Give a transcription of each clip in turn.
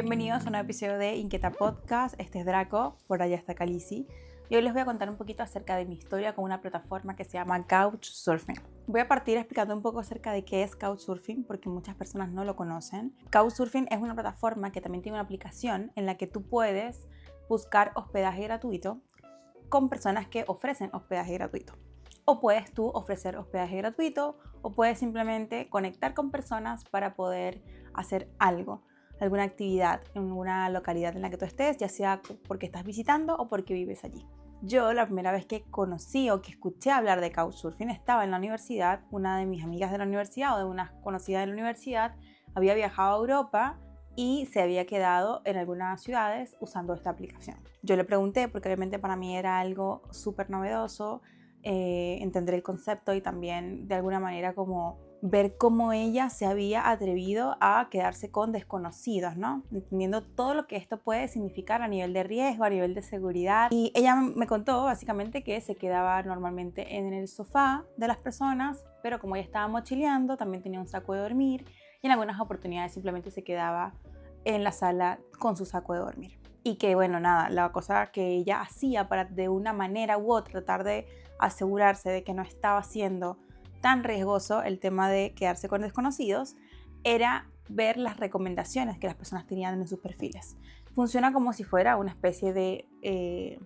Bienvenidos a un nuevo episodio de Inquieta Podcast. Este es Draco, por allá está Calisi. Y hoy les voy a contar un poquito acerca de mi historia con una plataforma que se llama Couchsurfing. Voy a partir explicando un poco acerca de qué es Couchsurfing, porque muchas personas no lo conocen. Couchsurfing es una plataforma que también tiene una aplicación en la que tú puedes buscar hospedaje gratuito con personas que ofrecen hospedaje gratuito. O puedes tú ofrecer hospedaje gratuito, o puedes simplemente conectar con personas para poder hacer algo, alguna actividad en una localidad en la que tú estés, ya sea porque estás visitando o porque vives allí. Yo la primera vez que conocí o que escuché hablar de Couchsurfing estaba en la universidad. Una de mis amigas de la universidad o de una conocida de la universidad había viajado a Europa y se había quedado en algunas ciudades usando esta aplicación. Yo le pregunté porque obviamente para mí era algo súper novedoso, entender el concepto y también de alguna manera como ver cómo ella se había atrevido a quedarse con desconocidos, ¿no? Entendiendo todo lo que esto puede significar a nivel de riesgo, a nivel de seguridad. Y ella me contó básicamente que se quedaba normalmente en el sofá de las personas, pero como ella estaba mochileando, también tenía un saco de dormir y en algunas oportunidades simplemente se quedaba en la sala con su saco de dormir. Y que bueno, nada, la cosa que ella hacía para de una manera u otra tratar de asegurarse de que no estaba siendo tan riesgoso el tema de quedarse con desconocidos era ver las recomendaciones que las personas tenían en sus perfiles. Funciona como si fuera una especie de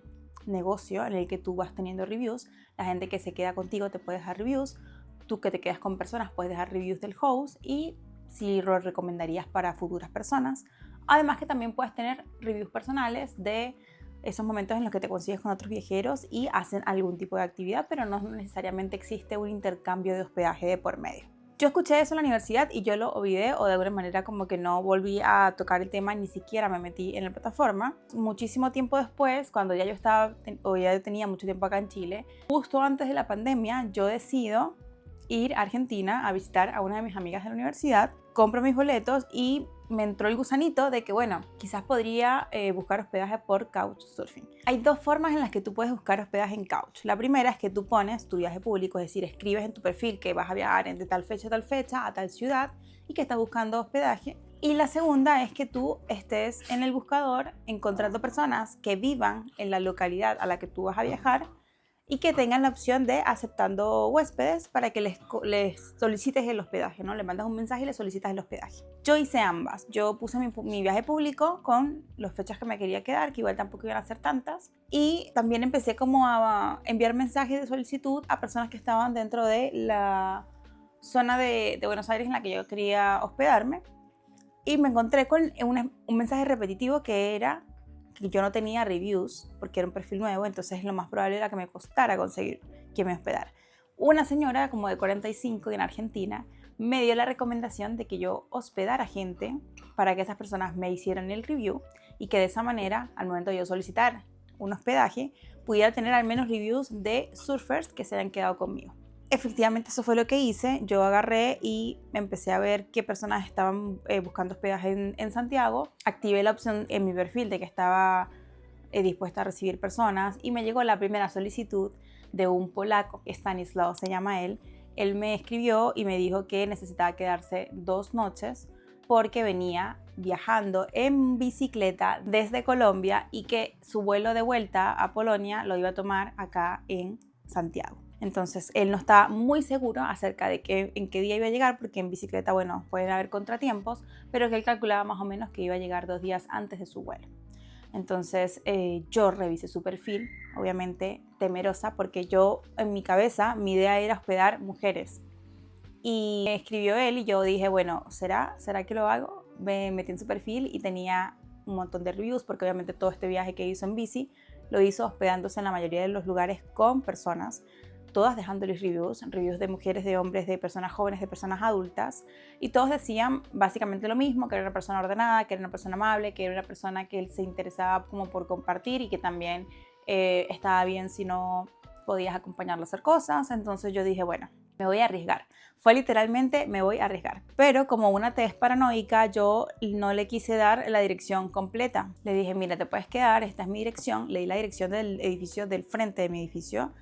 negocio en el que tú vas teniendo reviews. La gente que se queda contigo te puede dejar reviews, tú que te quedas con personas puedes dejar reviews del host y si lo recomendarías para futuras personas. Además que también puedes tener reviews personales de esos momentos en los que te consigues con otros viajeros y hacen algún tipo de actividad, pero no necesariamente existe un intercambio de hospedaje de por medio. Yo escuché eso en la universidad y yo lo olvidé o de alguna manera como que no volví a tocar el tema, ni siquiera me metí en la plataforma. Muchísimo tiempo después, cuando ya yo estaba o ya tenía mucho tiempo acá en Chile, justo antes de la pandemia, yo decido ir a Argentina a visitar a una de mis amigas de la universidad, compro mis boletos y me entró el gusanito de que, bueno, quizás podría buscar hospedaje por Couchsurfing. Hay dos formas en las que tú puedes buscar hospedaje en Couch. La primera es que tú pones tu viaje público, es decir, escribes en tu perfil que vas a viajar de tal fecha a tal fecha a tal ciudad y que estás buscando hospedaje. Y la segunda es que tú estés en el buscador encontrando personas que vivan en la localidad a la que tú vas a viajar y que tengan la opción de aceptando huéspedes para que les solicites el hospedaje, ¿no? Le mandas un mensaje y le solicitas el hospedaje. Yo hice ambas. Yo puse mi viaje público con las fechas que me quería quedar, que igual tampoco iban a ser tantas, y también empecé como a enviar mensajes de solicitud a personas que estaban dentro de la zona de Buenos Aires en la que yo quería hospedarme, y me encontré con un mensaje repetitivo que era que yo no tenía reviews porque era un perfil nuevo, entonces lo más probable era que me costara conseguir que me hospedara. Una señora como de 45 en Argentina me dio la recomendación de que yo hospedara gente para que esas personas me hicieran el review y que de esa manera, al momento de yo solicitar un hospedaje, pudiera tener al menos reviews de surfers que se hayan quedado conmigo. Efectivamente eso fue lo que hice. Yo agarré y empecé a ver qué personas estaban buscando hospedaje en Santiago. Activé la opción en mi perfil de que estaba dispuesta a recibir personas y me llegó la primera solicitud de un polaco, Stanislaw se llama él. Él me escribió y me dijo que necesitaba quedarse 2 noches porque venía viajando en bicicleta desde Colombia y que su vuelo de vuelta a Polonia lo iba a tomar acá en Santiago. Entonces él no estaba muy seguro acerca de en qué día iba a llegar, porque en bicicleta, bueno, pueden haber contratiempos, pero que él calculaba más o menos que iba a llegar 2 días antes de su vuelo. Entonces yo revisé su perfil, obviamente temerosa, porque yo en mi cabeza mi idea era hospedar mujeres. Y me escribió él y yo dije, bueno, ¿será que lo hago? Me metí en su perfil y tenía un montón de reviews, porque obviamente todo este viaje que hizo en bici lo hizo hospedándose en la mayoría de los lugares con personas, todas dejándoles reviews de mujeres, de hombres, de personas jóvenes, de personas adultas, y todos decían básicamente lo mismo, que era una persona ordenada, que era una persona amable, que era una persona que él se interesaba como por compartir y que también estaba bien si no podías acompañarlo a hacer cosas. Entonces yo dije, bueno, me voy a arriesgar. Fue literalmente me voy a arriesgar. Pero como una tez paranoica, yo no le quise dar la dirección completa. Le dije, mira, te puedes quedar, esta es mi dirección. Le di la dirección del edificio, del frente de mi edificio,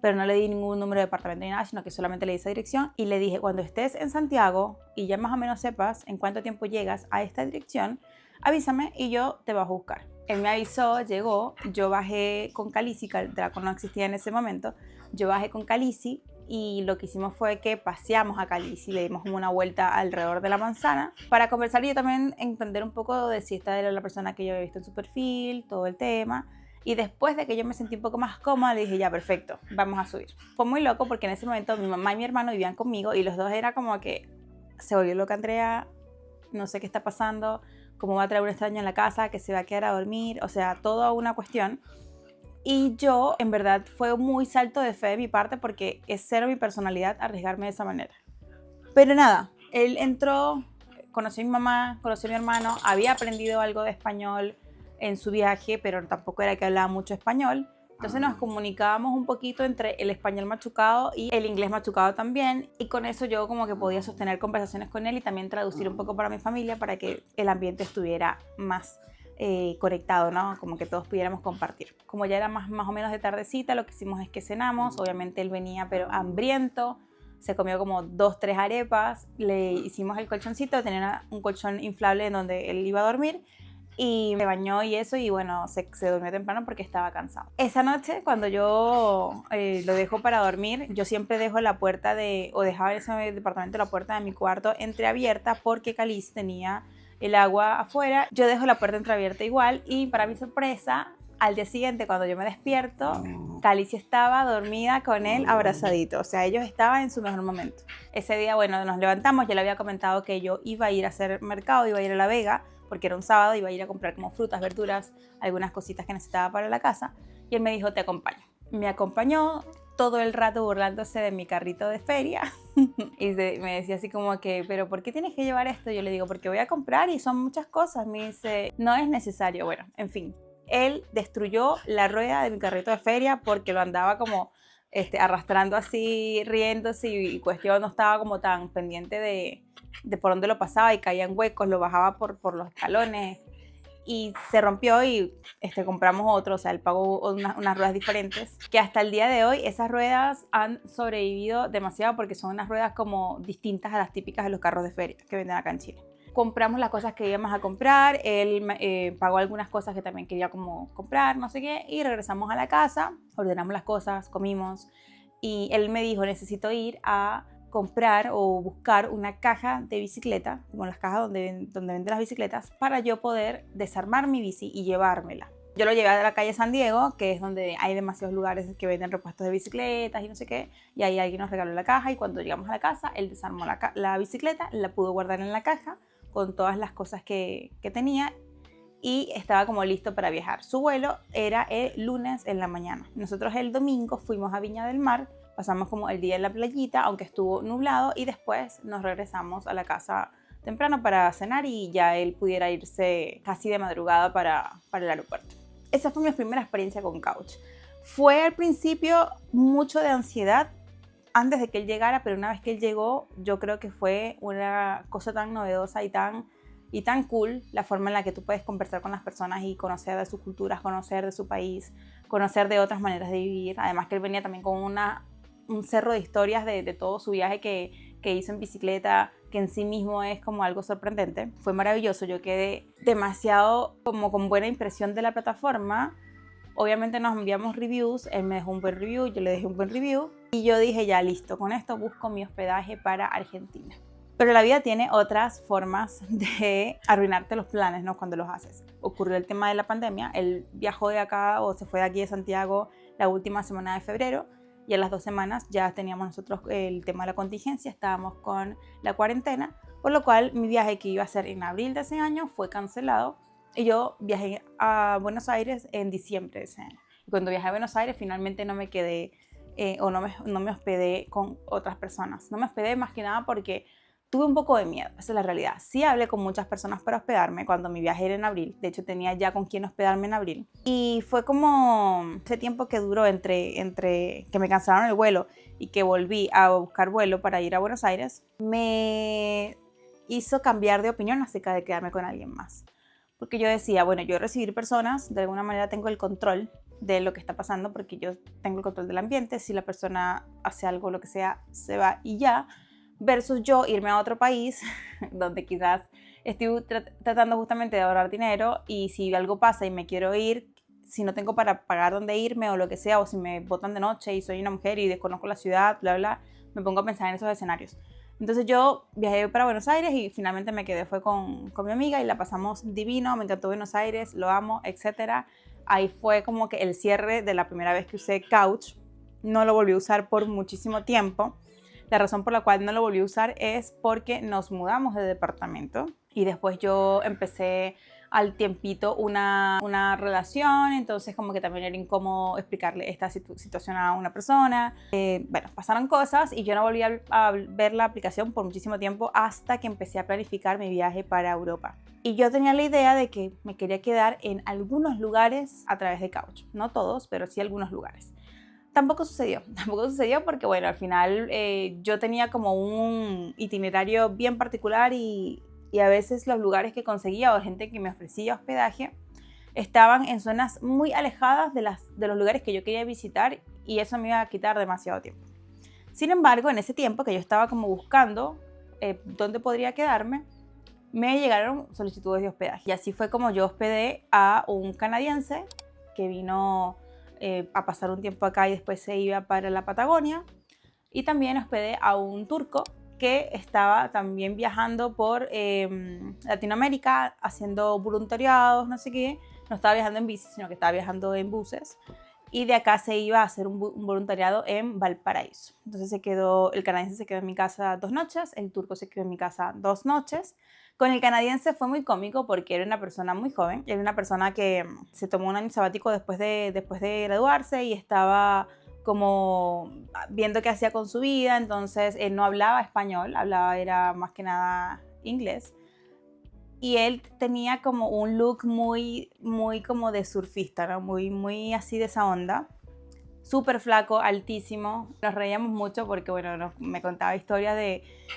pero no le di ningún número de departamento ni nada, sino que solamente le di esa dirección y le dije, cuando estés en Santiago y ya más o menos sepas en cuánto tiempo llegas a esta dirección, avísame y yo te bajo a buscar. Él me avisó, llegó, yo bajé con Calici, Draco no existía en ese momento, yo bajé con Calici y lo que hicimos fue que paseamos a Calici, le dimos como una vuelta alrededor de la manzana para conversar y yo también entender un poco de si esta era la persona que yo había visto en su perfil, todo el tema. Y después de que yo me sentí un poco más cómoda, le dije, ya, perfecto, vamos a subir. Fue muy loco porque en ese momento mi mamá y mi hermano vivían conmigo y los dos era como que se volvió loca Andrea, no sé qué está pasando, cómo va a traer un extraño en la casa, que se va a quedar a dormir, o sea, toda una cuestión. Y yo, en verdad, fue muy salto de fe de mi parte porque es cero mi personalidad arriesgarme de esa manera. Pero nada, él entró, conoció a mi mamá, conoció a mi hermano, había aprendido algo de español en su viaje, pero tampoco era que hablaba mucho español. Entonces nos comunicábamos un poquito entre el español machucado y el inglés machucado también, y con eso yo como que podía sostener conversaciones con él y también traducir un poco para mi familia para que el ambiente estuviera más conectado, ¿no? Como que todos pudiéramos compartir. Como ya era más o menos de tardecita, lo que hicimos es que cenamos. Obviamente él venía pero hambriento, se comió como 2-3 arepas, le hicimos el colchoncito, tenía un colchón inflable en donde él iba a dormir y me bañó y eso, y bueno, se durmió temprano porque estaba cansado. Esa noche, cuando yo lo dejo para dormir, yo siempre dejo la puerta o dejaba en ese departamento la puerta de mi cuarto entreabierta porque Calici tenía el agua afuera. Yo dejo la puerta entreabierta igual y para mi sorpresa, al día siguiente cuando yo me despierto, Calici estaba dormida con él abrazadito, o sea, ellos estaban en su mejor momento. Ese día, bueno, nos levantamos, yo le había comentado que yo iba a ir a hacer mercado, iba a ir a La Vega, porque era un sábado, iba a ir a comprar como frutas, verduras, algunas cositas que necesitaba para la casa, y él me dijo, te acompaño. Me acompañó todo el rato burlándose de mi carrito de feria y me decía así como que, pero ¿por qué tienes que llevar esto? Yo le digo, porque voy a comprar y son muchas cosas. Me dice, no es necesario. Bueno, en fin, él destruyó la rueda de mi carrito de feria porque lo andaba como arrastrando así, riéndose, y cuestión no estaba como tan pendiente de por dónde lo pasaba y caía en huecos, lo bajaba por los escalones y se rompió y compramos otro, o sea, él pagó unas ruedas diferentes, que hasta el día de hoy esas ruedas han sobrevivido demasiado porque son unas ruedas como distintas a las típicas de los carros de feria que venden acá en Chile. Compramos las cosas que íbamos a comprar, él pagó algunas cosas que también quería como comprar, no sé qué, y regresamos a la casa, ordenamos las cosas, comimos, y él me dijo, necesito ir a comprar o buscar una caja de bicicleta, como las cajas donde venden las bicicletas, para yo poder desarmar mi bici y llevármela. Yo lo llevé a la calle San Diego, que es donde hay demasiados lugares que venden repuestos de bicicletas y no sé qué, y ahí alguien nos regaló la caja, y cuando llegamos a la casa, él desarmó la bicicleta, la pudo guardar en la caja con todas las cosas que tenía, y estaba como listo para viajar. Su vuelo era el lunes en la mañana. Nosotros el domingo fuimos a Viña del Mar, pasamos como el día en la playita, aunque estuvo nublado, y después nos regresamos a la casa temprano para cenar y ya él pudiera irse casi de madrugada para el aeropuerto. Esa fue mi primera experiencia con Couch. Fue al principio mucho de ansiedad antes de que él llegara, pero una vez que él llegó, yo creo que fue una cosa tan novedosa y tan cool la forma en la que tú puedes conversar con las personas y conocer de sus culturas, conocer de su país, conocer de otras maneras de vivir. Además que él venía también con un cerro de historias de todo su viaje que hizo en bicicleta, que en sí mismo es como algo sorprendente. Fue maravilloso, yo quedé demasiado como con buena impresión de la plataforma. Obviamente nos enviamos reviews, él me dejó un buen review, yo le dejé un buen review y yo dije ya listo, con esto busco mi hospedaje para Argentina. Pero la vida tiene otras formas de arruinarte los planes, ¿no? Cuando los haces. Ocurrió el tema de la pandemia, él viajó de acá o se fue de aquí de Santiago la última semana de febrero y a las 2 semanas ya teníamos nosotros el tema de la contingencia, estábamos con la cuarentena, por lo cual mi viaje que iba a ser en abril de ese año fue cancelado y yo viajé a Buenos Aires en diciembre de ese año. Y cuando viajé a Buenos Aires finalmente no me quedé no me hospedé con otras personas. No me hospedé más que nada porque tuve un poco de miedo, esa es la realidad. Sí hablé con muchas personas para hospedarme cuando mi viaje era en abril. De hecho, tenía ya con quién hospedarme en abril. Y fue como ese tiempo que duró entre que me cancelaron el vuelo y que volví a buscar vuelo para ir a Buenos Aires, me hizo cambiar de opinión acerca de quedarme con alguien más. Porque yo decía, bueno, yo recibir personas, de alguna manera tengo el control de lo que está pasando porque yo tengo el control del ambiente. Si la persona hace algo, lo que sea, se va y ya. Versus yo irme a otro país donde quizás estoy tratando justamente de ahorrar dinero y si algo pasa y me quiero ir, si no tengo para pagar dónde irme o lo que sea, o si me botan de noche y soy una mujer y desconozco la ciudad, bla, bla, me pongo a pensar en esos escenarios. Entonces yo viajé para Buenos Aires y finalmente me quedé, fue con mi amiga y la pasamos divino, me encantó Buenos Aires, lo amo, etc. Ahí fue como que el cierre de la primera vez que usé Couch. No lo volví a usar por muchísimo tiempo. La razón por la cual no lo volví a usar es porque nos mudamos de departamento y después yo empecé al tiempito una relación, entonces como que también era incómodo explicarle esta situación a una persona. Bueno, pasaron cosas y yo no volví a ver la aplicación por muchísimo tiempo hasta que empecé a planificar mi viaje para Europa. Y yo tenía la idea de que me quería quedar en algunos lugares a través de Couch. No todos, pero sí algunos lugares. Tampoco sucedió porque, bueno, al final yo tenía como un itinerario bien particular y a veces los lugares que conseguía o gente que me ofrecía hospedaje estaban en zonas muy alejadas de los lugares que yo quería visitar y eso me iba a quitar demasiado tiempo. Sin embargo, en ese tiempo que yo estaba como buscando dónde podría quedarme, me llegaron solicitudes de hospedaje y así fue como yo hospedé a un canadiense que vino a pasar un tiempo acá y después se iba para la Patagonia, y también hospedé a un turco que estaba también viajando por Latinoamérica haciendo voluntariados, no sé qué. No estaba viajando en bici, sino que estaba viajando en buses, y de acá se iba a hacer un voluntariado en Valparaíso. Entonces el canadiense se quedó en mi casa 2 noches, el turco se quedó en mi casa 2 noches. Con el canadiense fue muy cómico porque era una persona muy joven, era una persona que se tomó un año sabático después de graduarse y estaba como viendo qué hacía con su vida, entonces él no hablaba español, era más que nada inglés. Y él tenía como un look muy, muy como de surfista, ¿no? Muy, muy así de esa onda. Súper flaco, altísimo. Nos reíamos mucho porque, bueno, me contaba historias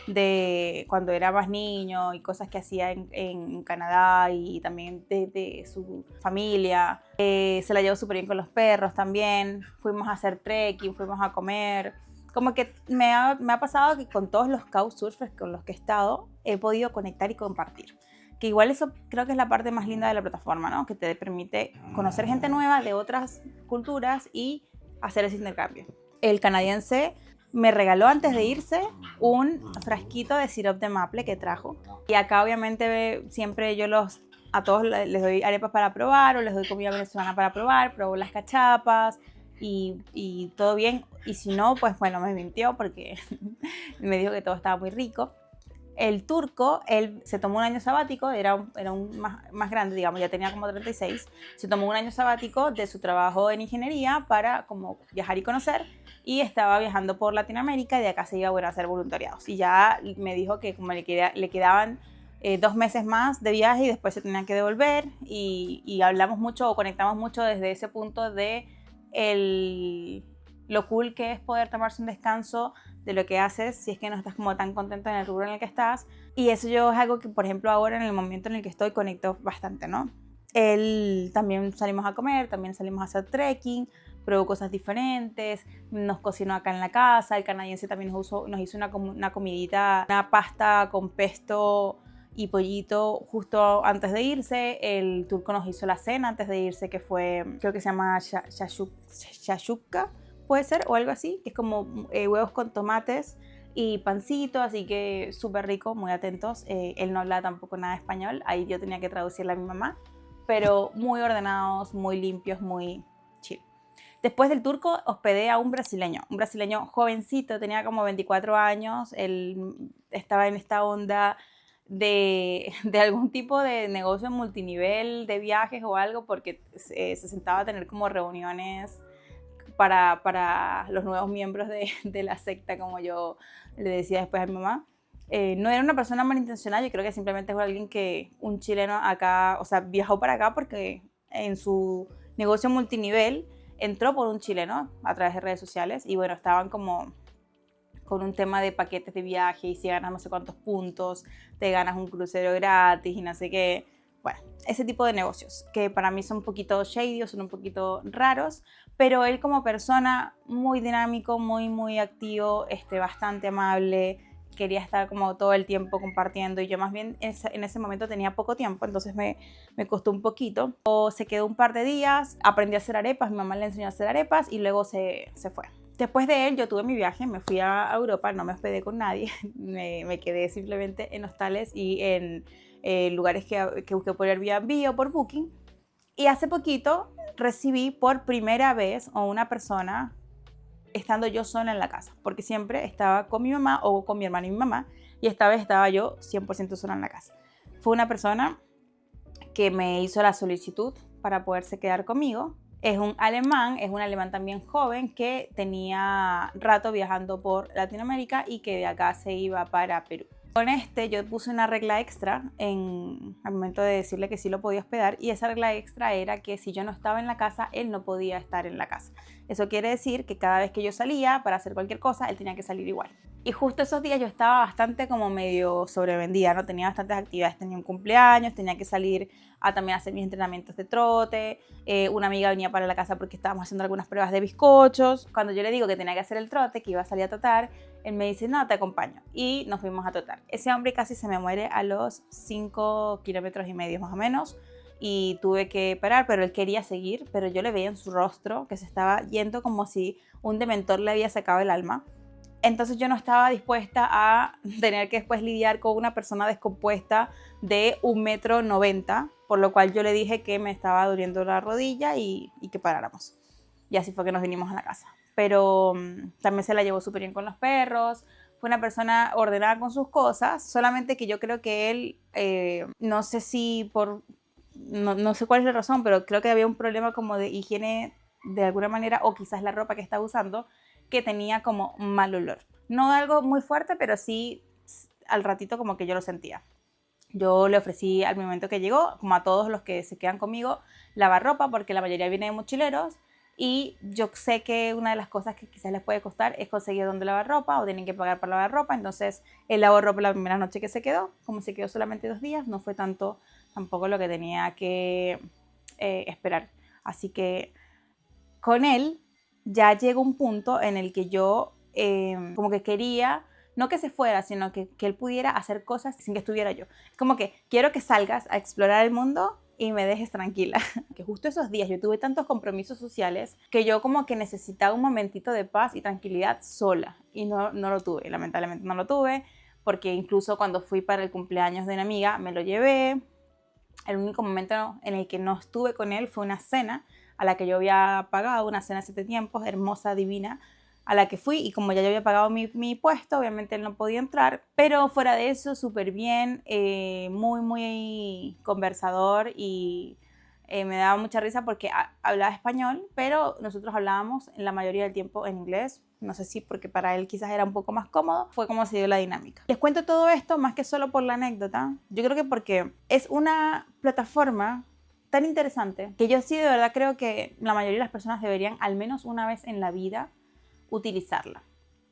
de cuando era más niño y cosas que hacía en Canadá y también de su familia. Se la llevó súper bien con los perros también. Fuimos a hacer trekking, fuimos a comer. Como que me ha pasado que con todos los couchsurfers con los que he estado, he podido conectar y compartir. Que igual eso creo que es la parte más linda de la plataforma, ¿no? Que te permite conocer gente nueva de otras culturas y hacer ese intercambio. El canadiense me regaló antes de irse un frasquito de sirope de maple que trajo. Y acá obviamente siempre a todos les doy arepas para probar o les doy comida venezolana para probar, pruebo las cachapas y todo bien. Y si no, pues bueno, me mintió porque me dijo que todo estaba muy rico. El turco, él se tomó un año sabático, era un más grande, digamos, ya tenía como 36, se tomó un año sabático de su trabajo en ingeniería para como viajar y conocer, y estaba viajando por Latinoamérica y de acá se iba a hacer voluntariados. Y ya me dijo que como le quedaban 2 meses más de viaje y después se tenían que devolver, y hablamos mucho o conectamos mucho desde ese punto de lo cool que es poder tomarse un descanso de lo que haces si es que no estás como tan contento en el rubro en el que estás. Y eso yo es algo que, por ejemplo, ahora en el momento en el que estoy conecto bastante, ¿no? Él también salimos a comer, también salimos a hacer trekking, probó cosas diferentes, nos cocinó acá en la casa. El canadiense también nos hizo una comidita, una pasta con pesto y pollito justo antes de irse. El turco nos hizo la cena antes de irse, que fue, creo que se llama shashukka, puede ser, o algo así, que es como huevos con tomates y pancito, así que súper rico, muy atentos. Él no habla tampoco nada de español, ahí yo tenía que traducirle a mi mamá, pero muy ordenados, muy limpios, muy chill. Después del turco hospedé a un brasileño jovencito, tenía como 24 años, él estaba en esta onda de algún tipo de negocio multinivel, de viajes o algo, porque se sentaba a tener como reuniones para los nuevos miembros de la secta, como yo le decía después a mi mamá. No era una persona malintencionada, yo creo que simplemente fue un chileno acá, o sea, viajó para acá porque en su negocio multinivel entró por un chileno a través de redes sociales y bueno, estaban como con un tema de paquetes de viaje y si ganas no sé cuántos puntos, te ganas un crucero gratis y no sé qué. Bueno, ese tipo de negocios que para mí son un poquito shady, son un poquito raros, pero él como persona muy dinámico, muy, muy activo, bastante amable, quería estar como todo el tiempo compartiendo y yo más bien en ese momento tenía poco tiempo, entonces me costó un poquito. Se quedó un par de días, aprendí a hacer arepas, mi mamá le enseñó a hacer arepas y luego se fue. Después de él yo tuve mi viaje, me fui a Europa, no me hospedé con nadie, me quedé simplemente en hostales y en lugares que busqué por Airbnb o por Booking. Y hace poquito recibí por primera vez a una persona estando yo sola en la casa, porque siempre estaba con mi mamá o con mi hermana y mi mamá, y esta vez estaba yo 100% sola en la casa. Fue una persona que me hizo la solicitud para poderse quedar conmigo. Es un alemán también joven que tenía rato viajando por Latinoamérica y que de acá se iba para Perú. Con yo puse una regla extra al momento de decirle que sí lo podía hospedar, y esa regla extra era que si yo no estaba en la casa, él no podía estar en la casa. Eso quiere decir que cada vez que yo salía para hacer cualquier cosa, él tenía que salir igual. Y justo esos días yo estaba bastante como medio sobrevendida, ¿no? Tenía bastantes actividades, tenía un cumpleaños, tenía que salir a también hacer mis entrenamientos de trote, una amiga venía para la casa porque estábamos haciendo algunas pruebas de bizcochos. Cuando yo le digo que tenía que hacer el trote, que iba a salir a trotar, él me dice, no, te acompaño, y nos fuimos a trotar. Ese hombre casi se me muere a los 5,5 kilómetros más o menos, y tuve que parar, pero él quería seguir, pero yo le veía en su rostro que se estaba yendo como si un dementor le había sacado el alma. Entonces yo no estaba dispuesta a tener que después lidiar con una persona descompuesta de 1,90 m, por lo cual yo le dije que me estaba doliendo la rodilla y que paráramos. Y así fue que nos vinimos a la casa. Pero también se la llevó súper bien con los perros, fue una persona ordenada con sus cosas, solamente que yo creo que él, no sé si no sé cuál es la razón, pero creo que había un problema como de higiene de alguna manera, o quizás la ropa que estaba usando, que tenía como mal olor. No algo muy fuerte, pero sí al ratito como que yo lo sentía. Yo le ofrecí al momento que llegó, como a todos los que se quedan conmigo, lavar ropa, porque la mayoría viene de mochileros, y yo sé que una de las cosas que quizás les puede costar es conseguir dónde lavar ropa o tienen que pagar para lavar ropa. Entonces él lavó ropa la primera noche que se quedó, como se quedó solamente 2 días, no fue tanto tampoco lo que tenía que esperar. Así que con él ya llegó un punto en el que yo como que quería, no que se fuera, sino que él pudiera hacer cosas sin que estuviera yo. Es como que quiero que salgas a explorar el mundo y me dejes tranquila. Que justo esos días yo tuve tantos compromisos sociales que yo como que necesitaba un momentito de paz y tranquilidad sola, y no lo tuve, lamentablemente no lo tuve, porque incluso cuando fui para el cumpleaños de una amiga me lo llevé. El único momento en el que no estuve con él fue una cena a la que yo había pagado, una cena 7 tiempos, hermosa, divina, a la que fui, y como ya yo había pagado mi puesto, obviamente él no podía entrar, pero fuera de eso, súper bien, muy, muy conversador, y me daba mucha risa porque hablaba español, pero nosotros hablábamos la mayoría del tiempo en inglés. No sé si porque para él quizás era un poco más cómodo, fue como se dio la dinámica. Les cuento todo esto más que solo por la anécdota, yo creo que porque es una plataforma tan interesante que yo sí de verdad creo que la mayoría de las personas deberían al menos una vez en la vida utilizarla,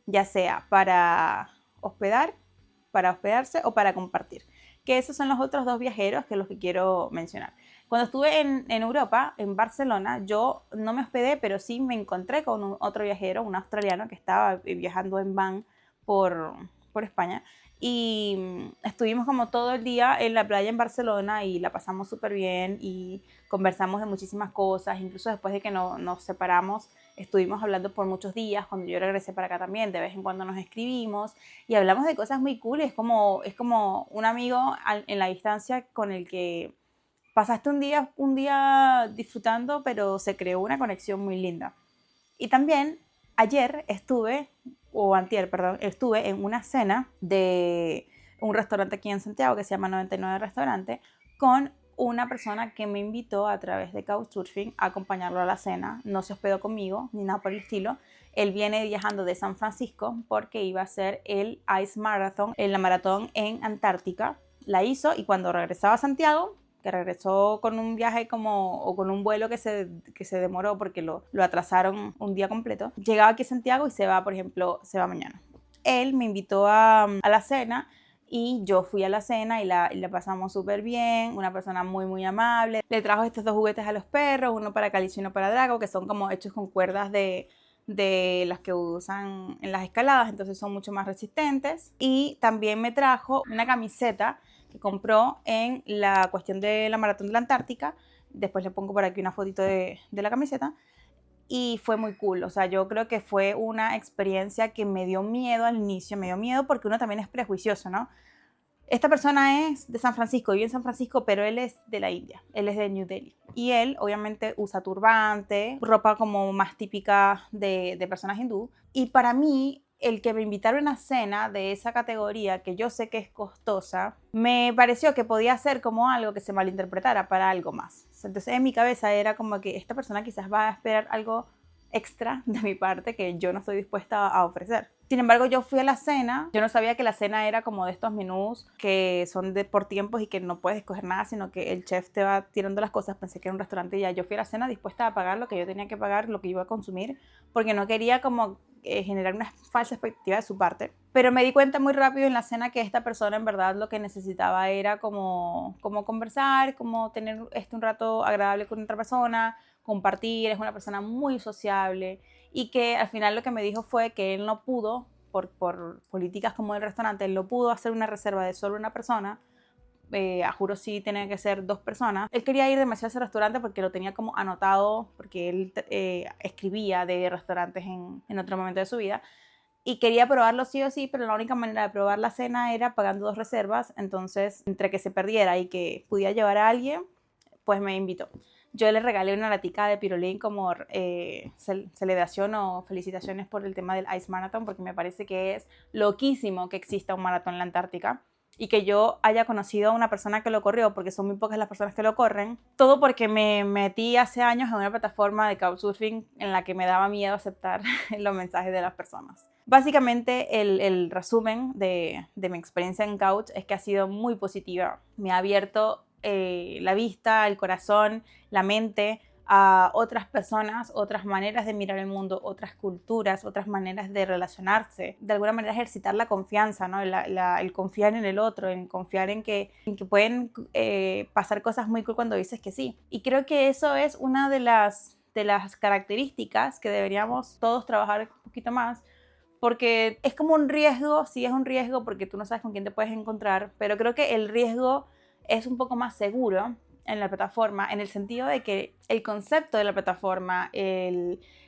ya sea para hospedarse o para compartir, que esos son los otros 2 viajeros que los que quiero mencionar. Cuando estuve en Europa, en Barcelona, yo no me hospedé, pero sí me encontré con otro viajero, un australiano que estaba viajando en van por España, y estuvimos como todo el día en la playa en Barcelona y la pasamos súper bien y conversamos de muchísimas cosas. Incluso después de que nos separamos, estuvimos hablando por muchos días. Cuando yo regresé para acá también, de vez en cuando nos escribimos y hablamos de cosas muy cool. Es como un amigo en la distancia con el que pasaste un día disfrutando, pero se creó una conexión muy linda. Y también ayer estuve en una cena de un restaurante aquí en Santiago que se llama 99 Restaurante, con una persona que me invitó a través de Couchsurfing a acompañarlo a la cena. No se hospedó conmigo ni nada por el estilo. Él viene viajando de San Francisco porque iba a hacer el Ice Marathon, la maratón en Antártica. La hizo, y cuando regresaba a Santiago, que regresó con un viaje o con un vuelo que se demoró porque lo atrasaron un día completo, llegaba aquí a Santiago y se va mañana. Él me invitó a la cena y yo fui a la cena y la pasamos súper bien. Una persona muy, muy amable. Le trajo estos 2 juguetes a los perros, uno para Calicio y uno para Draco, que son como hechos con cuerdas de de las que usan en las escaladas, entonces son mucho más resistentes. Y también me trajo una camiseta que compró en la cuestión de la Maratón de la Antártica. Después le pongo por aquí una fotito de la camiseta. Y fue muy cool, o sea, yo creo que fue una experiencia que me dio miedo al inicio, me dio miedo porque uno también es prejuicioso, ¿no? Esta persona es de San Francisco, vive en San Francisco, pero él es de la India, él es de New Delhi. Y él obviamente usa turbante, ropa como más típica de personas hindú. Y para mí, el que me invitaron a una cena de esa categoría, que yo sé que es costosa, me pareció que podía ser como algo que se malinterpretara para algo más. Entonces en mi cabeza era como que esta persona quizás va a esperar algo extra de mi parte que yo no estoy dispuesta a ofrecer. Sin embargo, yo fui a la cena, yo no sabía que la cena era como de estos menús que son por tiempos y que no puedes escoger nada, sino que el chef te va tirando las cosas. Pensé que era un restaurante y ya yo fui a la cena dispuesta a pagar lo que yo tenía que pagar, lo que iba a consumir, porque no quería como generar una falsa expectativa de su parte. Pero me di cuenta muy rápido en la cena que esta persona en verdad lo que necesitaba era como conversar, como tener un rato agradable con otra persona, compartir, es una persona muy sociable y que al final lo que me dijo fue que él no pudo, por políticas como el restaurante, él no pudo hacer una reserva de solo una persona, a juro sí tenía que ser 2 personas. Él quería ir demasiado a ese restaurante porque lo tenía como anotado, porque él escribía de restaurantes en otro momento de su vida y quería probarlo sí o sí, pero la única manera de probar la cena era pagando 2 reservas, entonces entre que se perdiera y que pudiera llevar a alguien, pues me invitó. Yo le regalé una latica de pirulín como celebración o felicitaciones por el tema del Ice Marathon, porque me parece que es loquísimo que exista un maratón en la Antártica y que yo haya conocido a una persona que lo corrió, porque son muy pocas las personas que lo corren, todo porque me metí hace años en una plataforma de couchsurfing en la que me daba miedo aceptar los mensajes de las personas. Básicamente el resumen de mi experiencia en Couch es que ha sido muy positiva. Me ha abierto la vista, el corazón, la mente a otras personas, otras maneras de mirar el mundo, otras culturas, otras maneras de relacionarse. De alguna manera ejercitar la confianza, ¿no? El confiar en el otro, en confiar en que pueden pasar cosas muy cool cuando dices que sí. Y creo que eso es una de las características que deberíamos todos trabajar un poquito más, porque es como un riesgo, sí es un riesgo porque tú no sabes con quién te puedes encontrar, pero creo que el riesgo es un poco más seguro en la plataforma, en el sentido de que el concepto de la plataforma,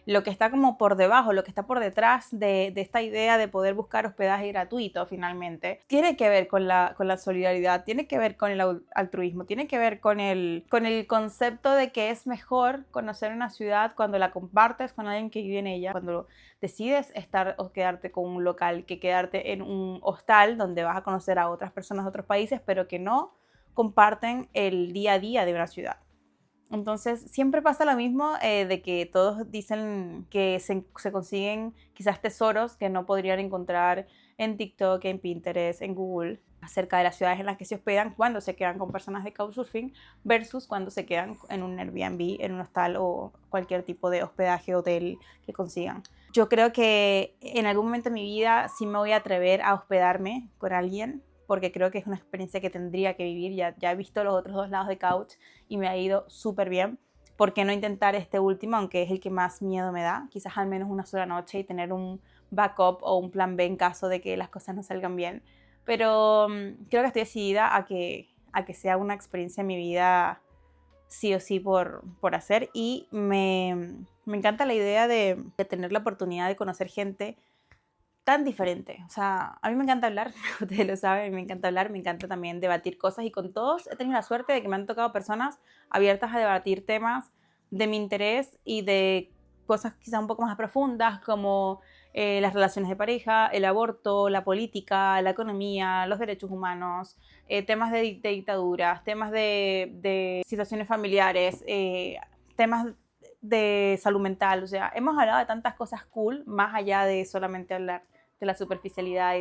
lo que está como por debajo, lo que está por detrás de esta idea de poder buscar hospedaje gratuito finalmente, tiene que ver con la solidaridad, tiene que ver con el altruismo, tiene que ver con el concepto de que es mejor conocer una ciudad cuando la compartes con alguien que vive en ella, cuando decides estar o quedarte con un local, que quedarte en un hostal donde vas a conocer a otras personas de otros países, pero que no comparten el día a día de una ciudad. Entonces siempre pasa lo mismo, de que todos dicen que se consiguen quizás tesoros que no podrían encontrar en TikTok, en Pinterest, en Google, acerca de las ciudades en las que se hospedan cuando se quedan con personas de couchsurfing versus cuando se quedan en un Airbnb, en un hostal o cualquier tipo de hospedaje, hotel que consigan. Yo creo que en algún momento de mi vida sí me voy a atrever a hospedarme con alguien, porque creo que es una experiencia que tendría que vivir. Ya he visto los otros 2 lados de Couch y me ha ido súper bien. ¿Por qué no intentar este último, aunque es el que más miedo me da? Quizás al menos una sola noche y tener un backup o un plan B en caso de que las cosas no salgan bien. Pero creo que estoy decidida a que sea una experiencia en mi vida sí o sí por hacer. Y me encanta la idea de tener la oportunidad de conocer gente tan diferente. O sea, a mí me encanta hablar, ustedes lo saben, me encanta hablar, me encanta también debatir cosas y con todos he tenido la suerte de que me han tocado personas abiertas a debatir temas de mi interés y de cosas quizás un poco más profundas como las relaciones de pareja, el aborto, la política, la economía, los derechos humanos, temas de dictaduras, temas de situaciones familiares, temas de salud mental. O sea, hemos hablado de tantas cosas cool más allá de solamente hablar de la superficialidad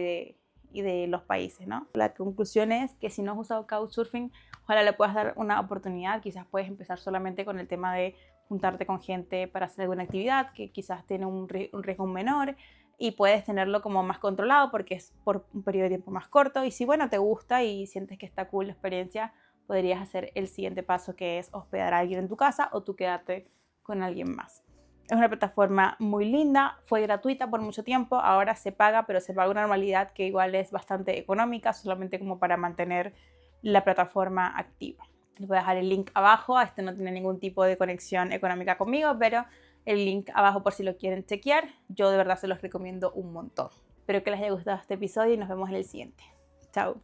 y de los países, ¿no? La conclusión es que si no has usado Couchsurfing, ojalá le puedas dar una oportunidad. Quizás puedes empezar solamente con el tema de juntarte con gente para hacer alguna actividad que quizás tiene un riesgo menor y puedes tenerlo como más controlado porque es por un periodo de tiempo más corto. Y si, bueno, te gusta y sientes que está cool la experiencia, podrías hacer el siguiente paso, que es hospedar a alguien en tu casa o tú quedarte con alguien más. Es una plataforma muy linda, fue gratuita por mucho tiempo, ahora se paga, pero se paga una normalidad que igual es bastante económica, solamente como para mantener la plataforma activa. Les voy a dejar el link abajo, este no tiene ningún tipo de conexión económica conmigo, pero el link abajo por si lo quieren chequear. Yo de verdad se los recomiendo un montón. Espero que les haya gustado este episodio y nos vemos en el siguiente. Chao.